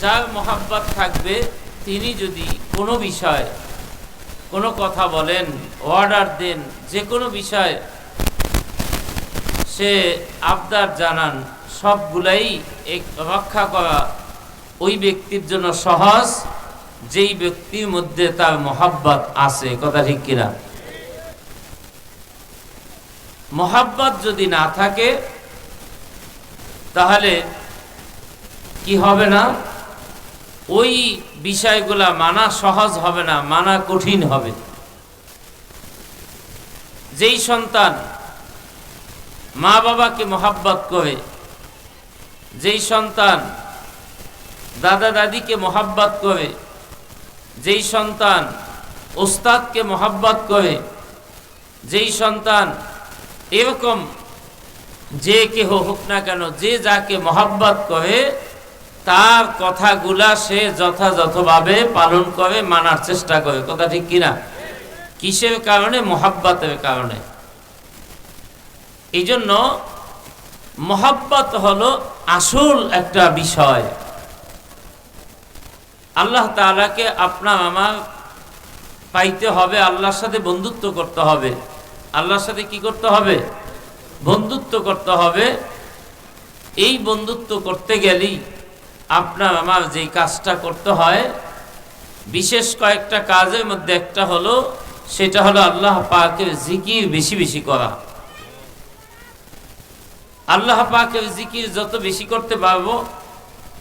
যার মোহাব্বত থাকবে তিনি যদি কোনো বিষয় কোনো কথা বলেন, অর্ডার দেন, যে কোনো বিষয় সে আবদার জানান, সবগুলাই রক্ষা করা ওই ব্যক্তির জন্য সহজ, যেই ব্যক্তির মধ্যে তার মোহাব্বত আছে। কথা ঠিক কিনা? মোহাব্বত যদি না থাকে তাহলে কি হবে না, ওই বিষয়গুলা মানা সহজ হবে না, মানা কঠিন হবে। যেই সন্তান মা বাবাকে মোহাব্বত করে, যেই সন্তান দাদা দাদিকে মোহাব্বত করে, যেই সন্তান ওস্তাদকে মোহাব্বত করে, যেই সন্তান এরকম যে কেহ হোক না কেন, যে যাকে মোহাব্বত করে তার কথাগুলা সে যথাযথভাবে পালন করে, মানার চেষ্টা করে। কথা ঠিক কিনা? কিসের কারণে? মোহাব্বতের কারণে। এই জন্য মোহাব্বত হলো আসল একটা বিষয়। আল্লাহ তাআলাকে আপনার আমার পাইতে হবে, আল্লাহর সাথে বন্ধুত্ব করতে হবে। আল্লাহর সাথে কি করতে হবে? বন্ধুত্ব করতে হবে। এই বন্ধুত্ব করতে গেলেই আপনার আমার যেই কাজটা করতে হয়, বিশেষ কয়েকটা কাজের মধ্যে একটা হলো, সেটা হলো আল্লাহ পাকের জিকির বেশি বেশি করা। আল্লাহ পাকের জিকির যত বেশি করতে পারবো,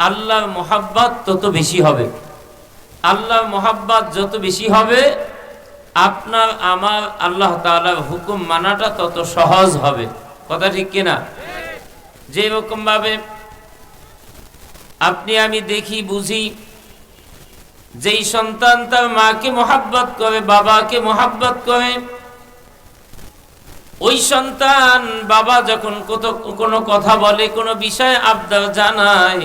আল্লাহর মোহাব্বত তত বেশি হবে। আল্লাহর মোহাব্বত যত বেশি হবে, আপনার আমার আল্লাহ তাআলার হুকুম মানাটা তত সহজ হবে। কথা ঠিক কিনা? যেরকম ভাবে আপনি আমি দেখি বুঝি, যেই সন্তান তার মাকে মোহাব্বত করে, বাবাকে মোহাব্বত করে, ওই সন্তান বাবা যখন কোনো কথা বলে, কোনো বিষয়ে আবদার জানায়,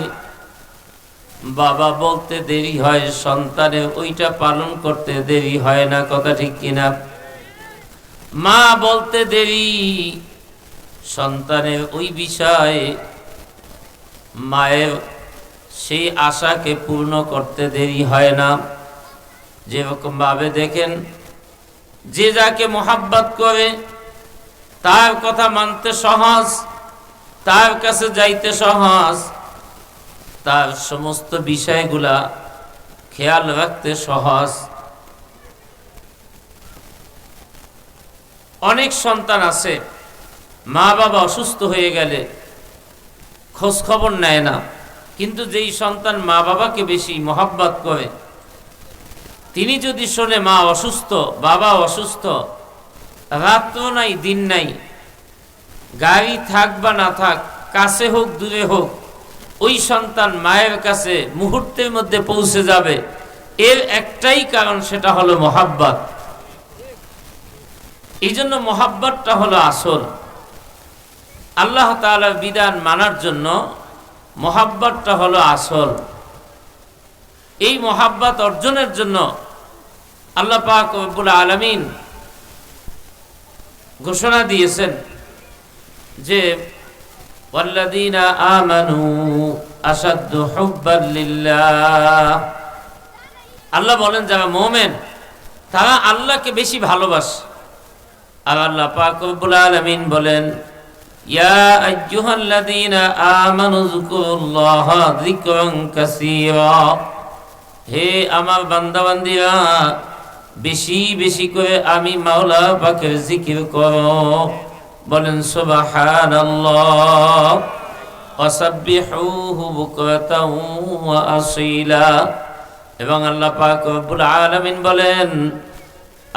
বাবা বলতে দেরি হয়, সন্তানের ওইটা পালন করতে দেরি হয় না। কথা ঠিক কিনা? মা বলতে দেরি, সন্তানের ওই বিষয়ে মায়ের সেই আশাকে পূর্ণ করতে দেরি হয় না। যেরকম ভাবে দেখেন, যে যাকে মোহাব্বত করে তার কথা মানতে সহজ, তার কাছে যাইতে সহজ, তার সমস্ত বিষয়গুলা খেয়াল রাখতে সহজ। অনেক সন্তান আছে মা বাবা অসুস্থ হয়ে গেলে খোঁজ খবর নেয় না, কিন্তু যেই সন্তান মা বাবাকে বেশি মোহাব্বত করে, তিনি যদি শোনে মা অসুস্থ, বাবা অসুস্থ, রাত নাই দিন নাই, গাড়ি থাক বা না থাক, কাছে হোক দূরে হোক, ওই সন্তান মায়ের কাছে মুহূর্তের মধ্যে পৌঁছে যাবে। এর একটাই কারণ, সেটা হলো মোহাব্বত। এই জন্য মোহাব্বতটা হলো আসল। আল্লাহ তাআলার বিধান মানার জন্য মোহাব্বতটা হলো আসল। এই মোহাব্বত অর্জনের জন্য আল্লাহ পাক রব্বুল আলামিন ঘোষণা দিয়েছেন যে ওয়াল্লাযীনা আমানু আশাদ্দু হুব্বান লিল্লাহ। আল্লাহ বলেন যারা মুমিন তারা আল্লাহকে বেশি ভালোবাসে। আর আল্লাহ পাক রব্বুল আলামিন বলেন ইয়া আইয়ুহাল্লাযীনা আমানু যকুরুল্লাহা যিকরান কাসীরা। হে আমার বান্দা বান্দীরা, বেশি বেশি করে আমি মাওলা পাকের জিকির করো। বলেন সুবহানাল্লাহ ওয়া সাব্বিহুহু বুকরাতাও ওয়া আসীলা। এবং আল্লাহ পাক রব্বুল আলামিন বলেন,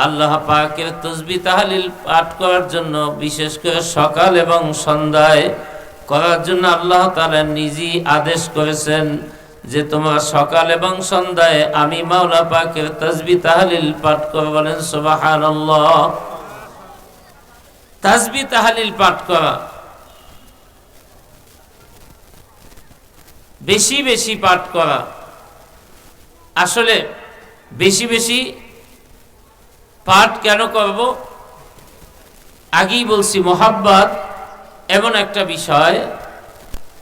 আল্লাহ পাকের তাসবিহ তাহলিল পাঠ করার জন্য, বিশেষ করে সকাল এবং সন্ধ্যায় করার জন্য আল্লাহ তাআলা নিজেই আদেশ করেছেন যে তোমরা সকাল এবং সন্ধ্যায় আমি মাওলা পাকের তাসবিহ তাহলিল পাঠ করো। বলেন সুবহানাল্লাহ। তাসবিহ তাহলিল পাঠ করা, বেশি বেশি পাঠ করা। আসলে বেশি বেশি পাঠ কেন করব? আগেই বলছি, মোহাব্বত এমন একটা বিষয়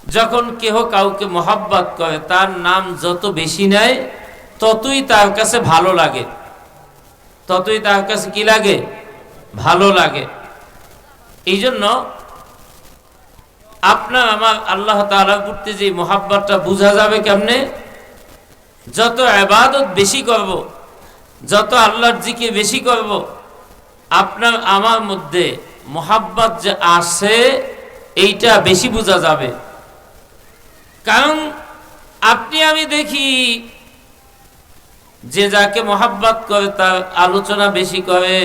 যখন কেহ কাউকে মহাব্বত করে, তার নাম যত বেশি নেয় ততই তার কাছে ভালো লাগে, ততই তার কাছে কি লাগে? ভালো লাগে। এই জন্য আপনার আমার আল্লাহ তাআলার প্রতি যে মহাব্বতটা বোঝা যাবে কেমনে? যত ইবাদত বেশি করব, যত আল্লাহর জিকির বেশি করব, আপনার আমার মধ্যে মহাব্বত যে আছে এইটা বেশি বোঝা যাবে। কারণ আপনি আমি দেখি যে যাকে মহাব্বত করে তার আলোচনা বেশি করে।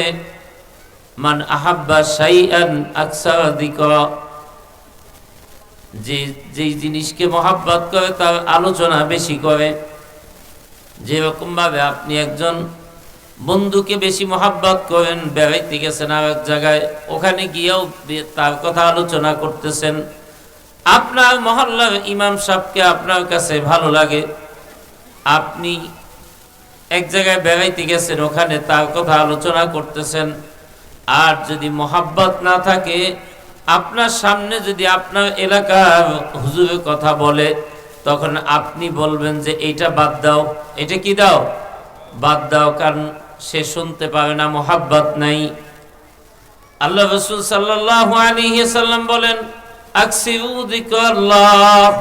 মান আহাব্বা শাইআন আকসারা যিকরা, যে যেই জিনিসকে মহাব্বত করে তার আলোচনা বেশি করে। যেরকম ভাবে আপনি একজন বন্ধুকে বেশি মহাব্বত করেন, বেড়াইতে গেছেন আর এক জায়গায়, ওখানে গিয়েও তার কথা আলোচনা করতেছেন। আপনার মহল্লার ইমাম সাহেবকে আপনার কাছে ভালো লাগে, আপনি এক জায়গায় বেড়াইতে গেছেন, ওখানে তার কথা আলোচনা করতেছেন। আর যদি মহাব্বত না থাকে, আপনার সামনে যদি আপনার এলাকার হুজুরের কথা বলে, তখন আপনি বলবেন যে এইটা বাদ দাও, এটা কি দাও, বাদ দাও, কারণ সে শুনতে পারে না, মহাব্বত নাই। আল্লাহ রাসূল সাল্লাল্লাহু আলাইহি সাল্লাম বলেন, আকসিরু যিকরাল্লাহ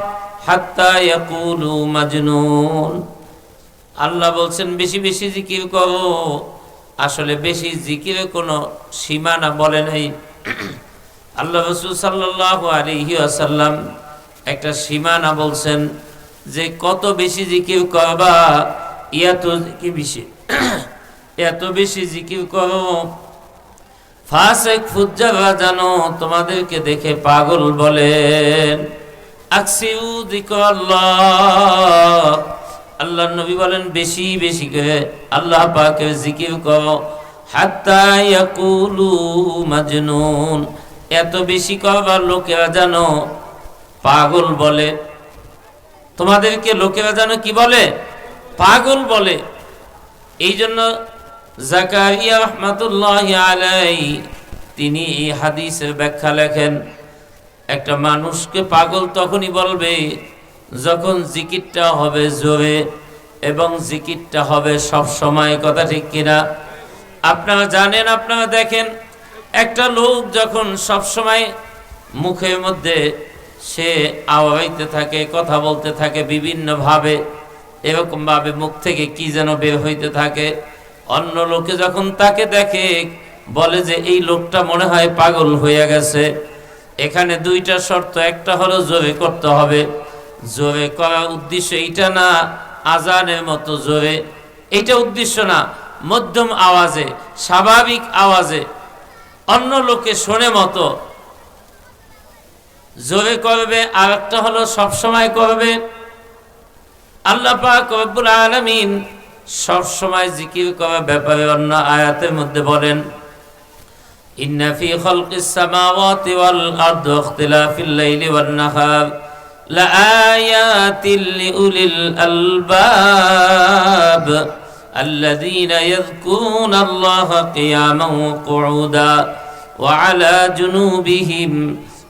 হাত্তা ইয়াকুলু মাজনুন। আল্লাহ বলছেন বেশি বেশি জিকির করো। আসলে বেশি জিকিরে কোনো সীমানা বলে নাই। আল্লাহ রাসূল সাল্লাল্লাহু আলাইহি ওয়াসাল্লাম একটা সীমানা বলছেন যে কত বেশি জিকির করবা, এত বেশি জিকির করো, ফাসিক ফুজ্জাররা জানো তোমাদেরকে দেখে পাগল বলেন। আকসিরু যিকরাল্লাহ, আল্লাহর নবী বলেন বেশি বেশি করে আল্লাহ পাকের জিকির করো। হাত্তা ইয়াকুলু মাজনুন, এত বেশি করবার লোকেরা জানো পাগল বলে। তোমাদেরকে লোকেরা জানো কি বলে? পাগল বলে। এই জন্য জাকারিয়া রাহমাতুল্লাহি আলাইহি তিনি এই হাদিসের ব্যাখ্যা লেখেন, একটা মানুষকে পাগল তখনই বলবে যখন জিকিরটা হবে জোরে এবং জিকিরটা হবে সব সময়। কথা ঠিক কিনা? আপনারা জানেন, আপনারা দেখেন, একটা লোক যখন সব সময় মুখের মধ্যে সে আওয়াইতে থাকে, কথা বলতে থাকে বিভিন্ন ভাবে, এরকম ভাবে মুখ থেকে কি যেন বের হইতে থাকে, অন্য লোকে যখন তাকে দেখে বলে যে এই লোকটা মনে হয় পাগল হয়ে গেছে। এখানে দুইটা শর্ত, একটা হলো জোরে করতে হবে। জোরে করার উদ্দেশ্য এইটা না আজানের মতো জোরে, এইটা উদ্দেশ্য না, মধ্যম আওয়াজে, স্বাভাবিক আওয়াজে, অন্য লোকে শোনে মতো জোরে করবে। আর একটা হলো সব সময় করবে। আল্লাহ পাক রব্বুল আলামিন সব সময় জিকির করার ব্যাপারে অন্য আয়াতের মধ্যে বলেন, ইন্না ফি খালকিস সামাওয়াতি ওয়াল আরদি ওয়া ইখতিলাফিল লাইলি ওয়ান নাহার লাআয়াতিল লিউলিল আলবাব আল্লাযীনা ইয়াযকুরুনাল্লাহা কিয়ামান ওয়া কুউদা ওয়া আলা জুনুবিহিম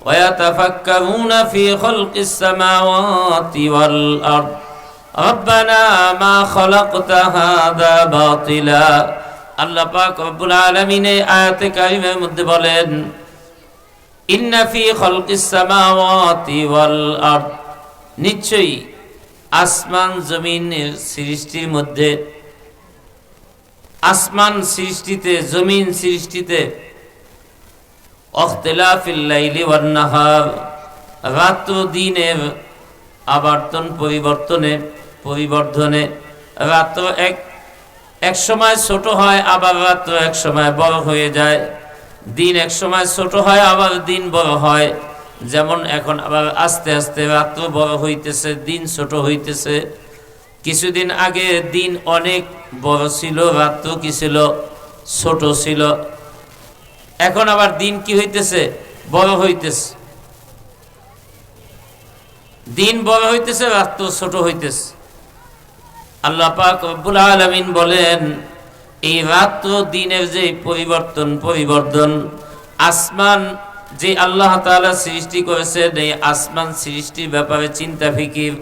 ওয়া ইয়াতাফাক্কারুনা ফি খালকিস সামাওয়াতি ওয়াল আরদি রব্বানা মা খালাকতা হাযা বাতিলা। আল্লাহ পাক রব্বুল আলামিন এই আয়াতে কারিমের মধ্যে বলেন, ইন্না ফি খালকিস সামাওয়াতি ওয়াল আরদ, নিশ্চয়ই আসমান জমিনের সৃষ্টির মধ্যে, আসমান সৃষ্টিতে, জমিন সৃষ্টিতে, ইখতিলাফিল লাইলি ওয়ান নাহার, রাত ও দিনের আবর্তন পরিবর্ধনে, রাত এক সময় ছোট হয়, আবার রাত এক সময় বড় হয়ে যায়। দিন এক সময় ছোট হয়, আবার দিন বড় হয়। যেমন এখন আবার আস্তে আস্তে রাত্র বড় হইতেছে, দিন ছোট হইতেছে। কিছুদিন আগে দিন অনেক বড় ছিল, রাত্র কি ছিল? ছোট ছিল। এখন আবার দিন কি হইতেছে? বড় হইতেছে। দিন বড় হইতেছে, রাত্র ছোট হইতেছে। আল্লাহ পাক রব্বুল আলামিন বলেন, এই রাত্র দিনের যে পরিবর্তন, আসমান যে আল্লাহ তাআলা সৃষ্টি করেছেন এই আসমান সৃষ্টির ব্যাপারে চিন্তা ফিকির,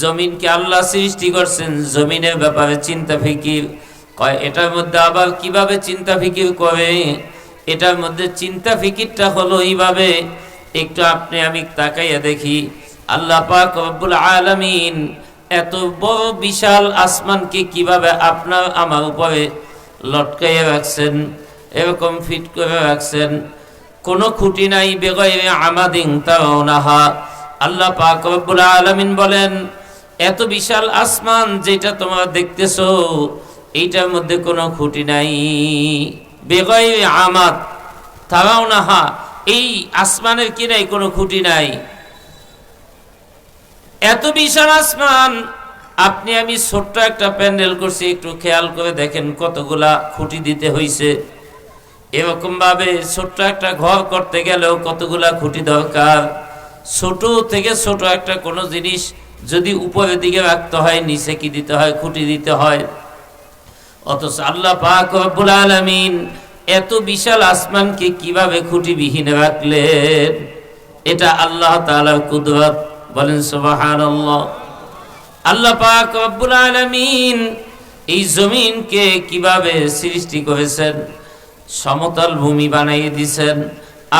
জমিনকে আল্লাহ সৃষ্টি করছেন জমিনের ব্যাপারে চিন্তা ফিকির। কয় এটার মধ্যে আবার কিভাবে চিন্তা ফিকির করে? এটার মধ্যে চিন্তা ফিকিরটা হলো এইভাবে, একটু আপনি আমি তাকাইয়া দেখি আল্লাহ পাক রব্বুল আলামিন এত বড় বিশাল আসমানকে কিভাবে আপনার আমার উপরে লটকাইয়া রাখছেন, এরকম ফিট করে রাখছেন, কোনো খুঁটি নাই। বেগাইরে আমাদিন তারাউনাহা, আল্লাহ পাক রব্বুল আলামিন বলেন এত বিশাল আসমান যেটা তোমরা দেখতেছো এইটার মধ্যে কোনো খুঁটি নাই। বেগাইরে আমাদ তারাউনাহা, এই আসমানের কি নাই? কোনো খুঁটি নাই। এত বিশাল আসমান, আপনি আমি ছোট্ট একটা প্যান্ডেল করছি, একটু খেয়াল করে দেখেন কতগুলা খুঁটি দিতে হইছে। এরকম ভাবে ছোট্ট একটা ঘর করতে গেলেও কতগুলা খুঁটি দরকার। ছোট থেকে ছোট একটা কোনো জিনিস যদি উপরের দিকে রাখতে হয়, নিচে কি দিতে হয়? খুঁটি দিতে হয়। অথচ আল্লাহ পাক রব্বুল আলামিন এত বিশাল আসমানকে কিভাবে খুঁটিবিহীন রাখলেন? এটা আল্লাহ তাআলার কুদরত। বলেন সুবহানাল্লাহ। আল্লাহ পাক রব্বুল আলামিন এই জমিনকে কিভাবে সৃষ্টি করেছেন? সমতল ভূমি বানিয়ে দিয়েছেন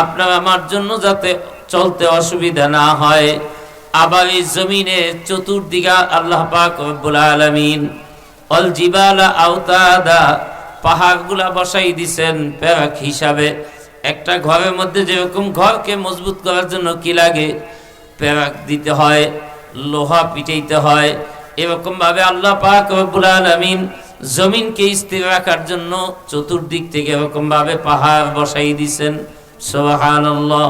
আপনার আমার জন্য, যাতে চলতে অসুবিধা না হয়। আবার এই জমিনে চতুর্দিকে আল্লাহ পাক রব্বুল আলামিন অল জিবালা আওতাদা, পাহাড়গুলা বসাই দিয়েছেন প্যারাক হিসাবে। একটা ঘরের মধ্যে যেরকম ঘরকে মজবুত করার জন্য কি লাগে? প্যারাক দিতে হয়, লোহা পিটাইতে হয়। এরকম ভাবে আল্লাহ পাক রব্বুল আলামিন জমিনকে স্থির রাখার জন্য চতুর্দিক থেকে এরকম ভাবে পাহাড় বসাই দিয়েছেন। সুবহানাল্লাহ।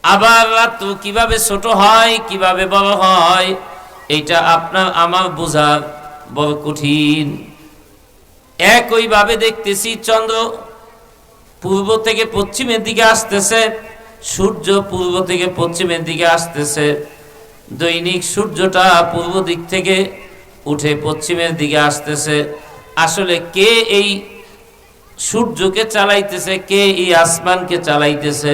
আবার রাত্র কিভাবে ছোট হয়, কিভাবে বড় হয়, এটা আপনার আমার বোঝা বড় কঠিন। একইভাবে দেখতেছি চন্দ্র পূর্ব থেকে পশ্চিমের দিকে আসতেছে, সূর্য পূর্ব থেকে পশ্চিমের দিকে আসতেছে। দৈনিক সূর্যটা পূর্ব দিক থেকে উঠে পশ্চিমের দিকে আসতেছে। আসলে কে এই সূর্যকে চালাইতেছে? কে এই আসমানকে চালাইতেছে?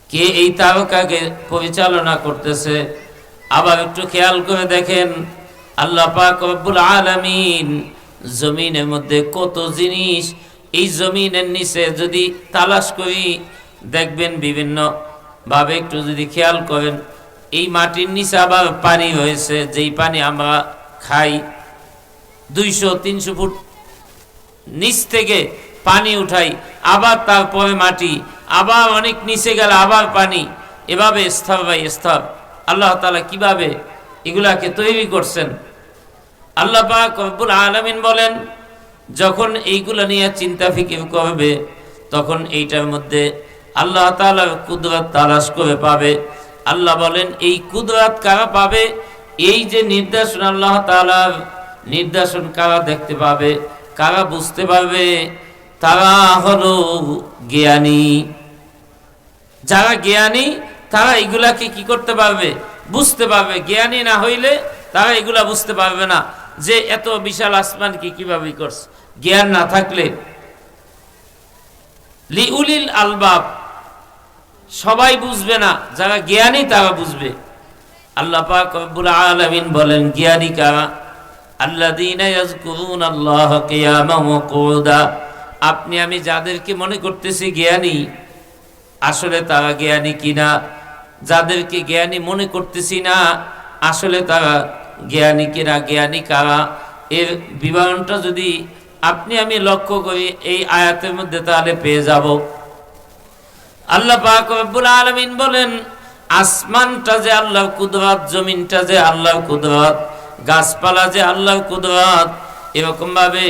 কে এই তারকাকে পরিচালনা করতেছে? আবার একটু খেয়াল করে দেখেন আল্লাহ পাক রব্বুল আলামিন জমিনের মধ্যে কত জিনিস। এই জমিনের নিচে যদি তালাশ করি দেখবেন বিভিন্ন ভাবে, একটু যদি খেয়াল করেন এই মাটির নিচে আবার পানি রয়েছে, যেই পানি আমরা খাই। 200-300 ফুট নিচ থেকে পানি উঠাই, আবার তারপরে মাটি, আবার অনেক নিচে গেলে আবার পানি, এভাবে স্তর বাই স্তর আল্লাহ তাআলা কিভাবে এগুলাকে তৈরি করছেন। আল্লাহ পাক রব্বুল আলামিন বলেন যখন এইগুলো নিয়ে চিন্তা ফিকির করবে তখন এইটার মধ্যে আল্লাহ তাআলার কুদরত তালাশ করে পাবে। আল্লাহ বলেন এই কুদরত কারা পাবে? এই যে নির্দেশন আল্লাহ তাআলার নির্দেশন কারা দেখতে পাবে, কারা বুঝতে পারবে? তারা হলো জ্ঞানী। যারা জ্ঞানী তারা এগুলাকে কি করতে পারবে? বুঝতে পারবে। জ্ঞানী না হইলে তারা এগুলা বুঝতে পারবে না যে এত বিশাল আসমান কি কিভাবে করছে। জ্ঞান না থাকলে লিউলিল আলবাব, সবাই বুঝবে না, যারা জ্ঞানী তারা বুঝবে। আল্লাহ পাক রব্বুল আলামিন বলেন জ্ঞানী কারা? আল্লাযীনা ইয়াযকুরুনাল্লাহা কিয়ামান ওয়া কুউদা। আপনি আমি যাদেরকে মনে করতেছি জ্ঞানী, আসলে তারা জ্ঞানী কিনা? যাদেরকে জ্ঞানী মনে করতেছি না, আসলে তারা জ্ঞানী কিনা? জ্ঞানী কারা? এর বিবরণটা যদি আপনি আমি লক্ষ্য করি এই আয়াতের মধ্যে তাহলে পেয়ে যাব। আল্লাহ পাক রব্বুল আলামিন বলেন আসমানটা যে আল্লাহর কুদরত, জমিনটা যে আল্লাহর কুদরত, গাছপালা যে আল্লাহর কুদরত, এরকম ভাবে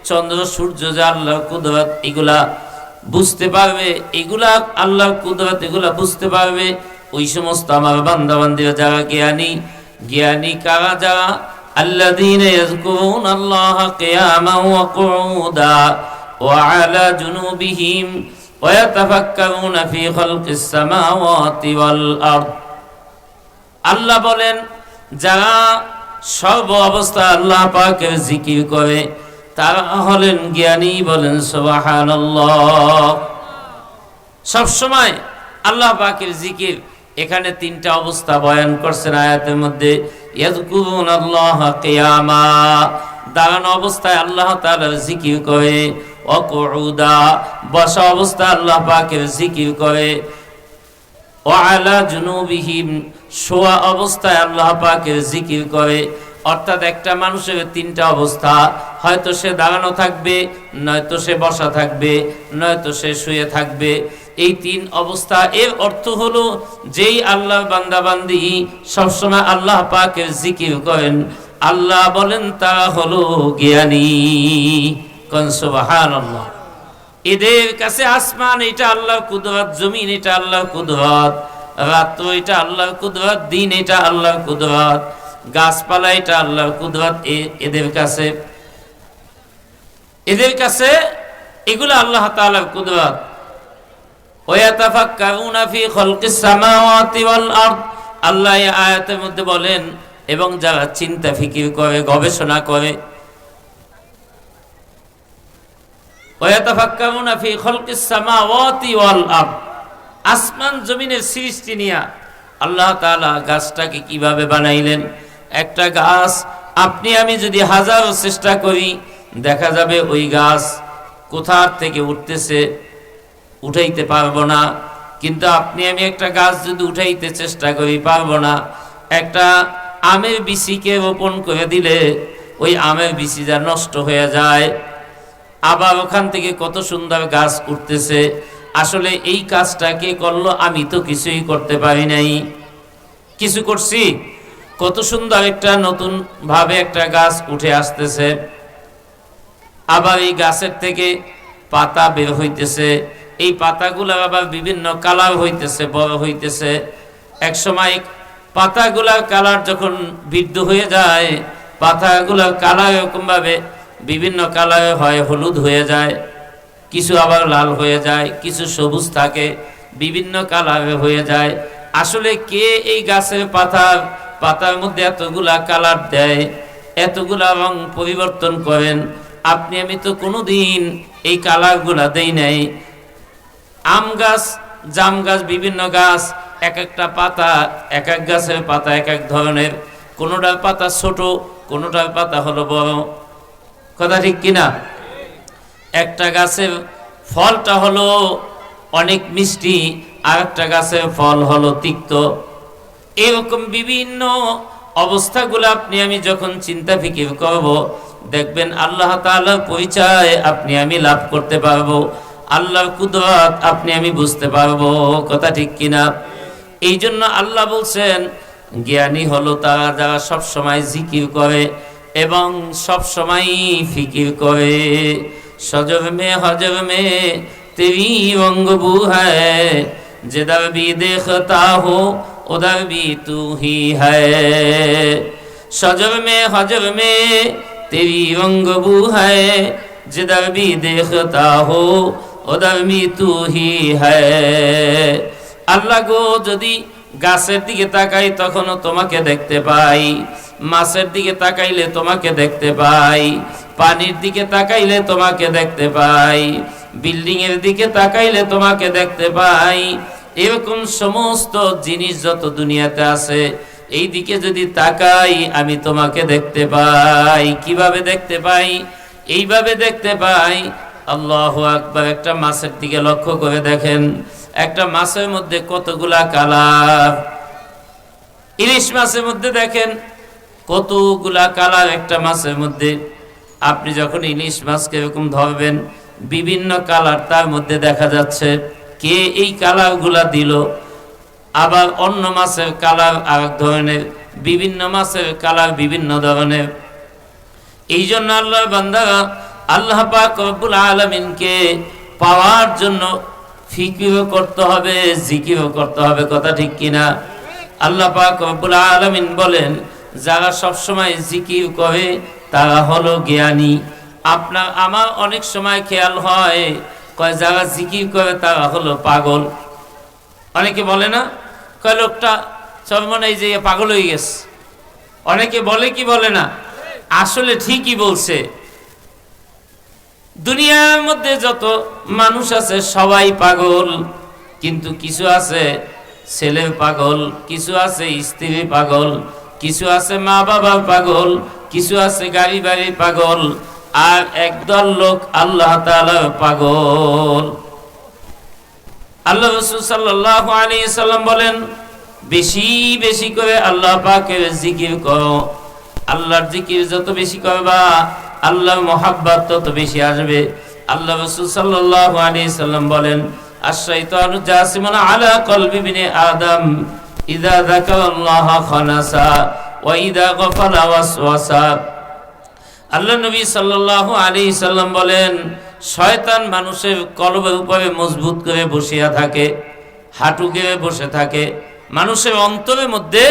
চন্দ্র সূর্য যে আল্লাহর কুদরত, এগুলা বুঝতে পারবে। এগুলা আল্লাহর কুদরত, এগুলা বুঝতে পারবে ওই সমস্ত আমার বান্দা বান্দীরা যারা জ্ঞানী। জ্ঞানী কারা? যারা আল্লাযীনা ইয়াযকুরুনাল্লাহা কিয়ামান ওয়া কুউদা ওয়া আলা জুনুবিহিম ওয়া ইয়াতাফাক্কারুনা ফি খালকিস সামাওয়াতি ওয়াল আরদ। আল্লাহ বলেন যারা সর্ব অবস্থা আল্লাহ পাকের জিকির করে তারা হলেন জ্ঞানী। বলেন সুবহানাল্লাহ। সব সময় আল্লাহ পাকের জিকির। এখানে তিনটা অবস্থা বয়ান করছেন আয়াতের মধ্যে। ইয়াযকুরুনাল্লাহা কিয়ামা, দাঁড়ানো অবস্থায় আল্লাহ তাআলার জিকির করে, ওয়া কুউদা, বসা অবস্থায় আল্লাহ পাকের জিকির করে, ওয়া আলা জুনুবিহিম, শোয়া অবস্থায় আল্লাহ পাকের জিকির করে। অর্থাৎ একটা মানুষের তিনটা অবস্থা, হয়তো সে দাঁড়ানো থাকবে, নয়তো সে বসা থাকবে, নয়তো সে শুয়ে থাকবে। এই তিন অবস্থা, এর অর্থ হলো যেই আল্লাহর বান্দা বান্দি সবসময় আল্লাহ পাকের জিকির করেন, আল্লাহ বলেন তারা হলো জ্ঞানী। কোন সুবহানাল্লাহ। এদের কাছে আসমান এটা আল্লাহর কুদরত, জমিন এটা আল্লাহর কুদরত, রাত্র এটা আল্লাহর কুদরত, দিন এটা আল্লাহর কুদরত, গাছপালা এটা আল্লাহর কুদরত। এদের কাছে এগুলো আল্লাহ তাআলার কুদরত। ওয়াতাফাক্কারুনা ফি খালকিস সামাওয়াতি ওয়াল আরদ, আল্লাহ এই আয়াতের মধ্যে বলেন, এবং যারা চিন্তা ফিকির করে, গবেষণা করে। ওয়াতাফাক্কারুনা ফি খালকিস সামাওয়াতি ওয়াল আরদ, আসমান জমিনের সৃষ্টি নিয়া আল্লাহ তাআলা গাছটাকে কিভাবে বানাইলেন। একটা গাছ আপনি আমি যদি হাজারো চেষ্টা করি, দেখা যাবে ওই গাছ কোথার থেকে উঠতেছে, উঠাইতে পারবো না। কিন্তু আপনি আমি একটা গাছ যদি উঠাইতে চেষ্টা করি, পারবো না। একটা আমের বিচিকে রোপণ করে দিলে ওই আমের বিচি যা নষ্ট হয়ে যায়, আবার ওখান থেকে কত সুন্দর গাছ উঠতেছে। আসলে এই কাজটা কে করলো? আমি তো কিছুই করতে পারি নাই। কিছু করছি? কত সুন্দর একটা নতুন ভাবে একটা গাছ উঠে আসতেছে, আবার এই গাছের থেকে পাতা বের হইতেছে, এই পাতাগুলো আবার বিভিন্ন কালার হইতেছে, বড় হইতেছে। এক সময় পাতাগুলার কালার যখন বৃদ্ধ হয়ে যায়, পাতাগুলার কালার এরকম ভাবে বিভিন্ন কালারে হয়, হলুদ হয়ে যায়, কিছু আবার লাল হয়ে যায়, কিছু সবুজ থাকে, বিভিন্ন কালারে হয়ে যায়। আসলে কে এই গাছের পাতার মধ্যে এতগুলা কালার দেয়, এতগুলা রং পরিবর্তন করেন? আপনি আমি তো কোনোদিন এই কালারগুলা দেই নাই। আম গাছ, জাম গাছ, বিভিন্ন গাছ, এক একটা পাতা, এক এক গাছের পাতা এক এক ধরনের। কোনোটার পাতা ছোট, কোনোটার পাতা হলো বড়। কথা ঠিক কিনা? একটা গাছের ফলটা হলো অনেক মিষ্টি, আর একটা গাছের ফল হলো তিক্ত। এরকম বিভিন্ন অবস্থাগুলো আপনি আমি যখন চিন্তা ফিকির করব, দেখবেন আল্লাহ তাআলার পরিচয় আপনি আমি লাভ করতে পারবো, আল্লাহর কুদরত আপনি আমি বুঝতে পারবো। কথা ঠিক কিনা? এই জন্য আল্লাহ বলছেন, জ্ঞানী হলো তারা যারা সব সময় জিকির করে এবং সব সময় ফিকির করে। সজর মে হজর মে তেরি রঙ্গ বু হ্যায়, जिधर भी देखता हो उधर भी तू ही है। सजर में हजर में तेरी रंग बू है, जिधर भी देखता हो उधर भी तू ही है। আল্লাহ গো, যদি গাছের দিকে তাকাই তখনও তোমাকে দেখতে পাই, মাছের দিকে তাকাইলে তোমাকে দেখতে পাই, পানির দিকে তাকাইলে তোমাকে দেখতে পাই, বিল্ডিং এর দিকে তাকাইলে তোমাকে দেখতে পাই। এরকম সমস্ত জিনিস যত দুনিয়াতে আছে, এই দিকে যদি তাকাই আমি তোমাকে দেখতে পাই। কিভাবে দেখতে পাই? এইভাবে দেখতে পাই। আল্লাহু আকবার। একটা মাছের দিকে লক্ষ্য করে দেখেন, একটা মাছের মধ্যে কতগুলা কালার। ইলিশ মাছের মধ্যে দেখেন কতগুলা কালার একটা মাছের মধ্যে। আপনি যখন ইলিশ মাছকে এরকম ধরবেন, বিভিন্ন কালার তার মধ্যে দেখা যাচ্ছে। কে এই কালারগুলা দিল? আবার অন্য মাছের কালার আরেক ধরনের, বিভিন্ন মাছের কালার বিভিন্ন ধরনের। এই জন্য আল্লাহর বান্দারা আল্লাহ পাক রব্বুল আলামিনকে পাওয়ার জন্য ফিকিরও করতে হবে, জিকিরও করতে হবে। কথা ঠিক কিনা? আল্লাহ পাক রব্বুল আলামিন বলেন, যারা সবসময় জিকির করে তারা হলো জ্ঞানী। আপনার আমার অনেক সময় খেয়াল হয়, কয় যারা জিকির করে তারা হলো পাগল। অনেকে বলে না, কয় লোকটা সব মনে হয় যে পাগল হয়ে গেছে। অনেকে বলে কি বলে না? আসলে ঠিকই বলছে। দুনিয়ার মধ্যে যত মানুষ আছে সবাই পাগল। কিন্তু কিছু আছে ছেলে পাগল, কিছু আছে স্ত্রী পাগল, কিছু আছে মা বাবা পাগল, কিছু আছে গাড়ি বাড়ি পাগল, আর একদল লোক আল্লাহ তাআলা পাগল। আল্লাহ রাসূল সাল্লাল্লাহু আলাইহি সাল্লাম বলেন, বেশি বেশি করে আল্লাহ পাকের জিকির করো। আল্লাহর জিকির যত বেশি করবা, আল্লাহর মহাব্বত তত বেশি আসবে। আল্লাহ রাসূল সাল্লাল্লাহু আলাইহি সাল্লাম বলেন, আশ-শাইতানু জাসিমুন আলা কলবি ইবনে আদম ইযা যাকারাল্লাহ খানাসা ওয়া ইযা গাফালা ওয়াসওয়াসা। আল্লাহ নবী সাল্লাল্লাহু আলাইহি সাল্লাম বলেন, শয়তান মানুষের কলবের উপরে মজবুত করে বসিয়া থাকে, হাঁটু গেড়ে বসে থাকে, মানুষের অন্তরের মধ্যে